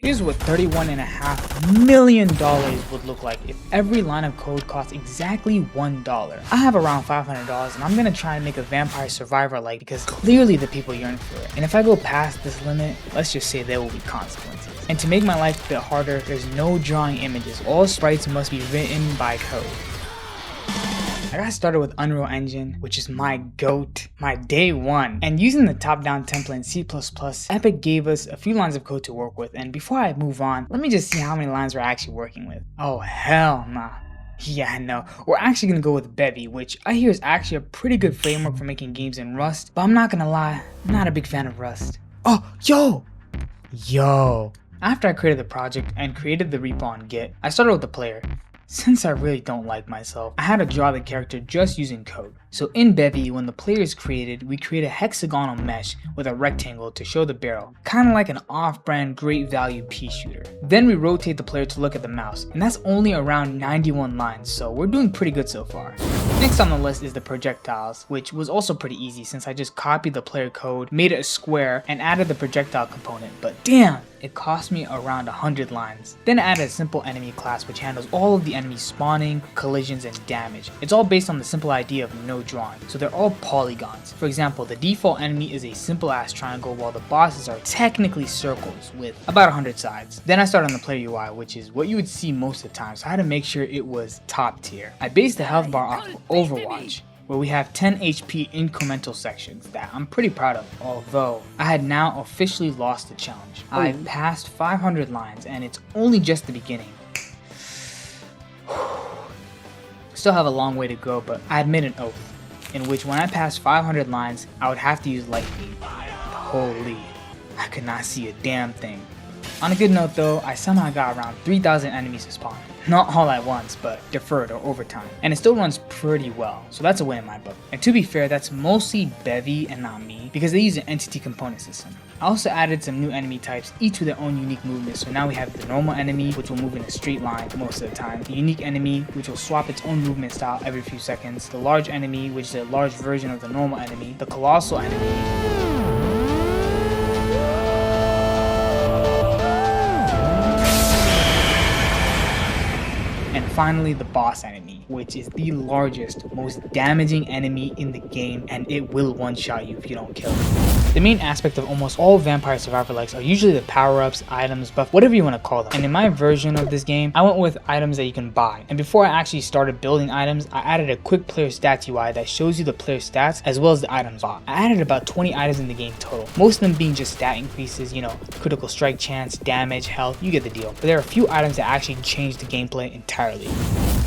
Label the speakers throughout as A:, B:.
A: Here's what $31.5 million would look like if every line of code cost exactly $1. I have around $500 and I'm gonna try and make a Vampire Survivor like because clearly the people yearn for it. And if I go past this limit, let's just say there will be consequences. And to make my life a bit harder, there's no drawing images. All sprites must be written by code. I got started with Unreal Engine, which is my GOAT, my day one. And using the top-down template in C++, Epic gave us a few lines of code to work with. And before I move on, let me just see how many lines we're actually working with. Oh, hell nah. Yeah, no, we're actually gonna go with Bevy, which I hear is actually a pretty good framework for making games in Rust. But I'm not gonna lie, I'm not a big fan of Rust. Oh, yo. After I created the project and created the repo on Git, I started with the player. Since I really don't like myself, I had to draw the character just using code. So in Bevy, when the player is created, we create a hexagonal mesh with a rectangle to show the barrel, kind of like an off-brand great value pea shooter. Then we rotate the player to look at the mouse, and that's only around 91 lines, so we're doing pretty good so far. Next on the list is the projectiles, which was also pretty easy since I just copied the player code, made it a square, and added the projectile component, but damn! It cost me around 100 lines. Then I added a simple enemy class which handles all of the enemies spawning, collisions, and damage. It's all based on the simple idea of no drawing, so they're all polygons. For example, the default enemy is a simple ass triangle while the bosses are technically circles with about 100 sides. Then I started on the player UI, which is what you would see most of the time, so I had to make sure it was top tier. I based the health bar off of Overwatch, where we have 10 HP incremental sections that I'm pretty proud of, although I had now officially lost the challenge. I passed 500 lines and it's only just the beginning. Still have a long way to go, but I had made an oath, in which when I passed 500 lines, I would have to use light beam. Holy, I could not see a damn thing. On a good note though, I somehow got around 3,000 enemies to spawn. Not all at once, but deferred or over time. And it still runs pretty well, so that's a win in my book. And to be fair, that's mostly Bevy and not me, because they use an entity component system. I also added some new enemy types, each with their own unique movement, so now we have the normal enemy, which will move in a straight line most of the time, the unique enemy, which will swap its own movement style every few seconds, the large enemy, which is a large version of the normal enemy, the colossal enemy, and finally the boss enemy, which is the largest, most damaging enemy in the game, and it will one-shot you if you don't kill it. The main aspect of almost all Vampire Survivor likes are usually the power-ups, items, buff, whatever you want to call them. And in my version of this game, I went with items that you can buy. And before I actually started building items, I added a quick player stats UI that shows you the player stats as well as the items bought. I added about 20 items in the game total, most of them being just stat increases, you know, critical strike chance, damage, health, you get the deal. But there are a few items that actually change the gameplay entirely.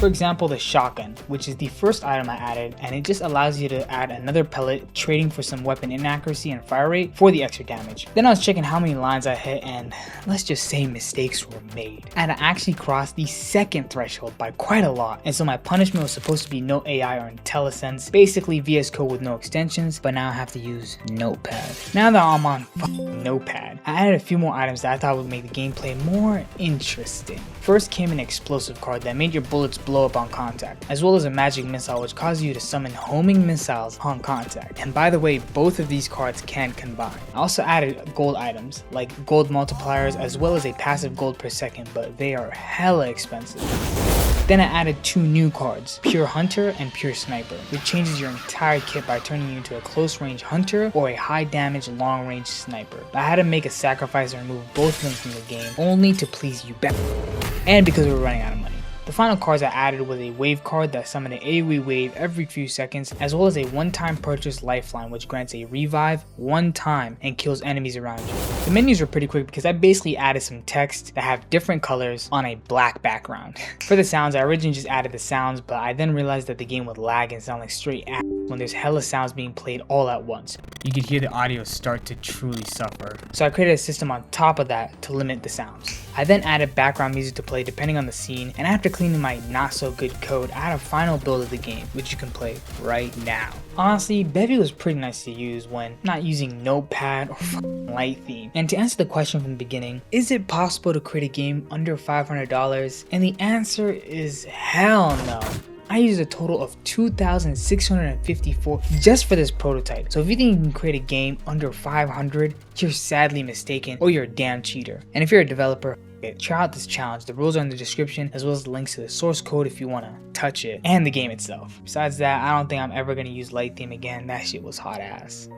A: For example, the shotgun, which is the first item I added, and it just allows you to add another pellet, trading for some weapon inaccuracy and fire rate for the extra damage. Then I was checking how many lines I hit, and let's just say mistakes were made. And I actually crossed the second threshold by quite a lot, and so my punishment was supposed to be no AI or IntelliSense, basically VS Code with no extensions, but now I have to use Notepad. Now that I'm on Notepad, I added a few more items that I thought would make the gameplay more interesting. First came an explosive card that made your bullets blow up on contact, as well as a magic missile which causes you to summon homing missiles on contact. And by the way, both of these cards can combine. I also added gold items like gold multipliers as well as a passive gold per second, but they are hella expensive. Then I added two new cards, Pure Hunter and Pure Sniper, which changes your entire kit by turning you into a close range hunter or a high damage long range sniper. But I had to make a sacrifice and remove both of them from the game, only to please you back, and because we were running out of money. The final cards I added was a wave card that summoned an AoE wave every few seconds, as well as a one-time purchase lifeline which grants a revive one time and kills enemies around you. The menus were pretty quick because I basically added some text that have different colors on a black background. For the sounds, I originally just added the sounds, but I then realized that the game would lag and sound like straight ass when there's hella sounds being played all at once. You could hear the audio start to truly suffer. So I created a system on top of that to limit the sounds. I then added background music to play depending on the scene, and after cleaning my not so good code, I had a final build of the game, which you can play right now. Honestly, Bevy was pretty nice to use when not using Notepad or light theme. And to answer the question from the beginning, is it possible to create a game under $500? And the answer is hell no. I used a total of 2,654 just for this prototype. So if you think you can create a game under 500, you're sadly mistaken, or you're a damn cheater. And if you're a developer, try out this challenge. The rules are in the description, as well as links to the source code if you want to touch it, and the game itself. Besides that, I don't think I'm ever going to use Light Theme again. That shit was hot ass.